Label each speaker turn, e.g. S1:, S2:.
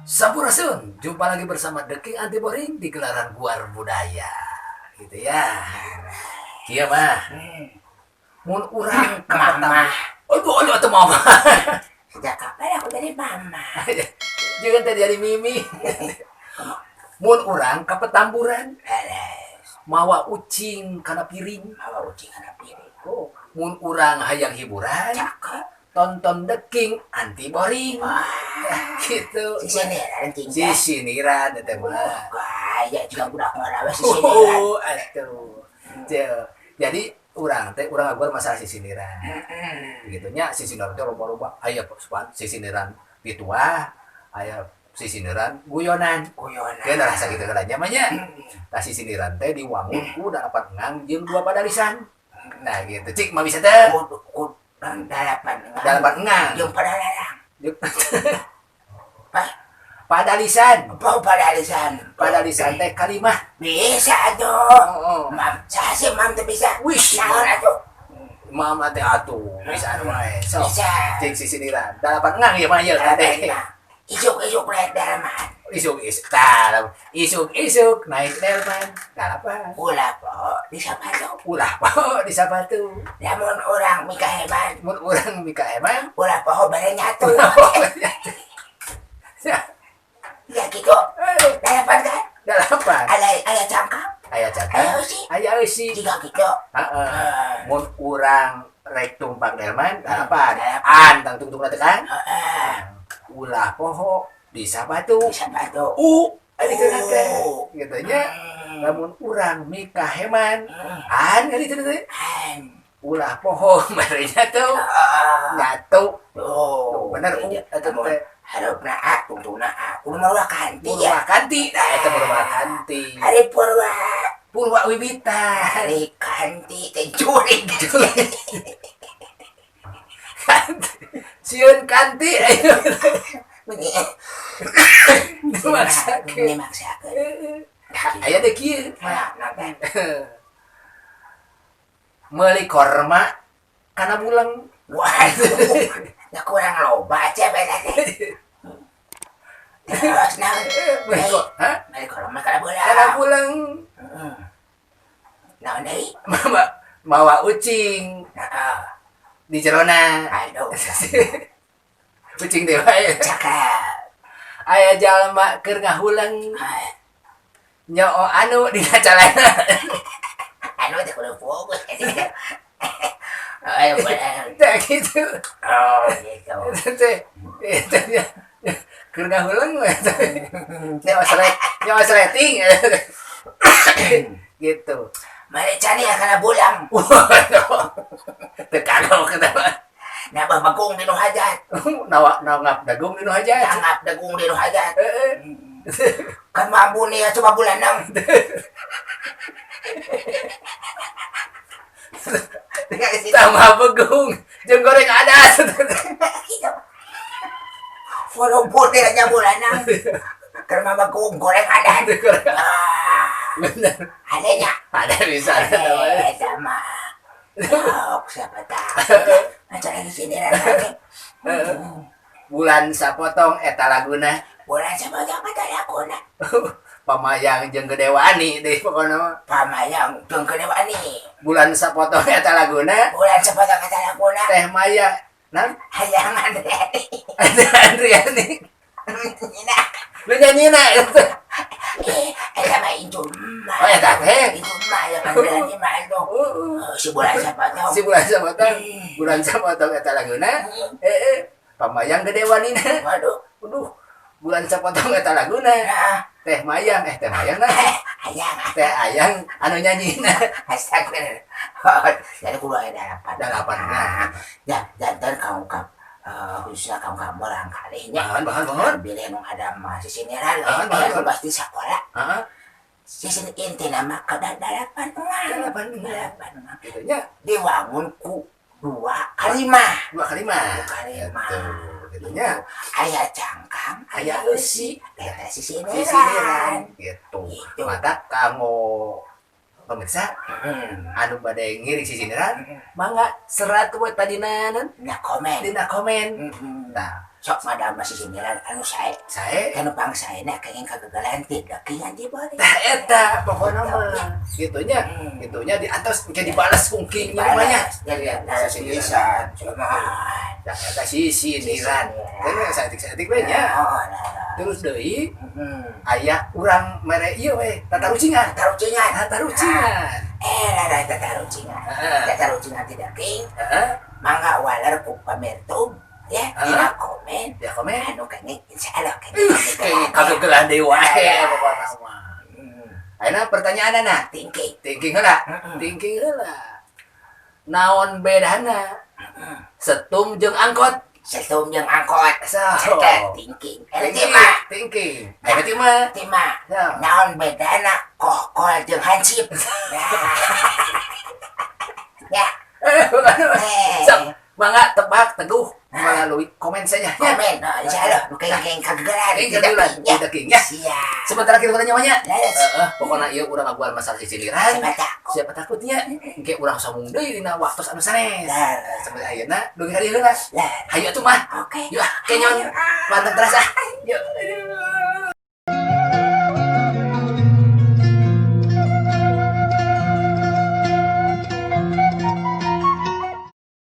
S1: Sampurasun, jumpa lagi bersama The King Anti Boring di gelaran Guar Budaya. Gitu ya. Iya mah. Mun urang
S2: Mama.
S1: Aduh atuh mama.
S2: Sejak kapan aku jadi mama?
S1: Jangan tadi dari Mimi. Mun urang ka petamburan, mawa ucing kana piring.
S2: Mawa ucing kana piring.
S1: Oh, mun urang hayang hiburan,
S2: Cakep.
S1: tonton The King Anti Boring. Gitu.
S2: Si siniran
S1: eta mah.
S2: Gaya juga budak ngarawe si siniran.
S1: Oh, atuh. Jadi urang agur masalah sisiniran. Gitu nya sisiniran teh loba-loba aya sisiniran pitua, aya sisiniran guyonan. Ke rasa gitu kan nya mah nya. Tah sisiniran teh diwangun ku 8 engang jeung 2 padalisan. Nah gitu. Cik mah bisa teh. Dalapan engang.
S2: Jeung padalarang.
S1: Padalisan.
S2: Padalisan
S1: Teh kalimah.
S2: bisa tuh.
S1: Oh.
S2: Mam, sasi mam tuh bisa.
S1: Wish.
S2: Naon atuh?
S1: Mama teh atuh. Bisa wae. So.
S2: Bisa.
S1: Cik sisiniran. 8 engang ya mah ya teh.
S2: Isuk-isuk naik dalaman.
S1: Isuk naik delman. Dalapan.
S2: Ulah po di sapatu.
S1: Ulah po di sapatu.
S2: Lamun orang mika hebat.
S1: Mun urang mika emang.
S2: Ulah po bare nyatu. Ya gitu. Dalapan kan?
S1: Dalapan.
S2: Aya cangkang.
S1: Aya cakap. Aya eusi.
S2: Jika gitu.
S1: Heeh. Mun urang rek tumpang delman dalapan.
S2: Dalapan.
S1: Antang tungtung tekan. Ulah poho di sapatu.
S2: Di sapatu.
S1: Ari kenakeun. Gitu nya. Lamun urang mika heman. An kali teh teh. Ulah poho bare nyatu. Nyatu.
S2: Tuh.
S1: Bener eta teh.
S2: Harapna tungtungna kudu mah kanti
S1: Purwa
S2: ya.
S1: kanti. Eta Purwa kanti.
S2: Hari
S1: Purwa Wibita.
S2: hari kanti teh jurig.
S1: Kanti. Sieun kanti.
S2: Maksakeun.
S1: Aya deh kieu.
S2: Nah, nonton.
S1: Meuli korma kana bulang.
S2: Waduh, ya kurang loba aja beda teh. Terus naon? Mari korma kana
S1: Kana
S2: bola.
S1: bulang.
S2: Naon deui?
S1: Mawa ucing
S2: Heeh.
S1: di jerona.
S2: Aduh,
S1: Ucing teh wae.
S2: cakep.
S1: Aya jalma keur ngahulang nyoo anu dina calana.
S2: Anu teh kudu fokus. Ayo bener.
S1: Teh gitu.
S2: Oh, gitu.
S1: Teh keur ngahulang we teh. Nyawa sleting. Gitu.
S2: Mari cani kana bulang.
S1: Waduh. Tekano kenapa?
S2: Nabah bagong di nu hajat.
S1: Nawangap dagung dinu aja.
S2: Tangap dagung di nu hajat.
S1: Heeh.
S2: Kan mampu nih coba bulan 6.
S1: Sama begung jeung goreng adas.
S2: Follow putih aja bulan 6. Karena bagong goreng ada.
S1: Bener.
S2: Adanya.
S1: Ada bisa namanya.
S2: Sama. Oh, siapa tahu. Acara di sini lagi.
S1: Bulan sapotong eta laguna.
S2: Bulan siapa tahu kata lakuna.
S1: Pamayang jeung Gede Wani deui pokona mah.
S2: Pamayang jeung kene wani.
S1: Bulan sapotong eta laguna.
S2: Bulan siapa tahu kata lakuna.
S1: Teh Maya nan
S2: Hayang Andriani.
S1: Andriani.
S2: Nina.
S1: Lu nyanyina eta.
S2: Eta mah Injuma.
S1: Oh eta teh.
S2: Injuma ya Andriani mah itu. Si bulan siapa tahu.
S1: Si bulan sapotong. Bulan sapotong eta laguna. Pamayang Gede Wani.
S2: Waduh.
S1: Bulan sapotong eta laguna. Teh Mayang nah.
S2: Hayang.
S1: Teh Ayang anu nyanyina.
S2: Astagfirullah. Jadi kudu aya
S1: Dalapan.
S2: Jantan kamu khususnya kamu barangkali
S1: Bahan.
S2: bilih nu ada mah sisiniran
S1: Bahan.
S2: pasti sekolah.
S1: Heeh.
S2: Sisin inti nama kada dalapan
S1: Dalapan. Gitu nya.
S2: Diwangun ku 2 kali mah.
S1: 2 kali mah. Gitu nya.
S2: Aya cangkang, aya eusi, eta sisiniran.
S1: Sisiniran. Gitu. Mata kanggo pemirsa anu bade ngiring sisiniran mangga serat we tadina
S2: Na komen.
S1: dina komen. Nah,
S2: sok madam masih siniran anu saya
S1: saya
S2: bangsa enak kayaknya kegagalan tidak kingan di bari
S1: tah eta pokoknya mah gitunya di atas kayak dibalas kungking namanya
S2: jadi
S1: sisiniran
S2: cuma
S1: dah eta sisiniran kan saeutik-saeutik we nya terus deui aya urang mere ieu we tatarucingan tatarucingan
S2: tatarucingan tidak king mangga walar ku pamertum ya dina komen
S1: ya komen
S2: anu kayaknya insyaallah
S1: kagegelan deui wae pokona mah ayeuna pertanyaanna thinking heula naon bedana setum jeung angkot so thinking
S2: tima naon bedana kokol jeung hansip ya
S1: sok mangga tebak teguh melalui komen saja
S2: komen insyaallah kayaknya kegagalan
S1: tidak king ya
S2: siap
S1: sebentar kita nyawanya pokoknya ieu urang ngaguar masalah sisiniran siapa takutnya engke urang samung deui dina waktu anu sanes sampai ayeuna dugi hari heula hayu atuh mah
S2: oke
S1: yuk kenyon pantang terasa yuk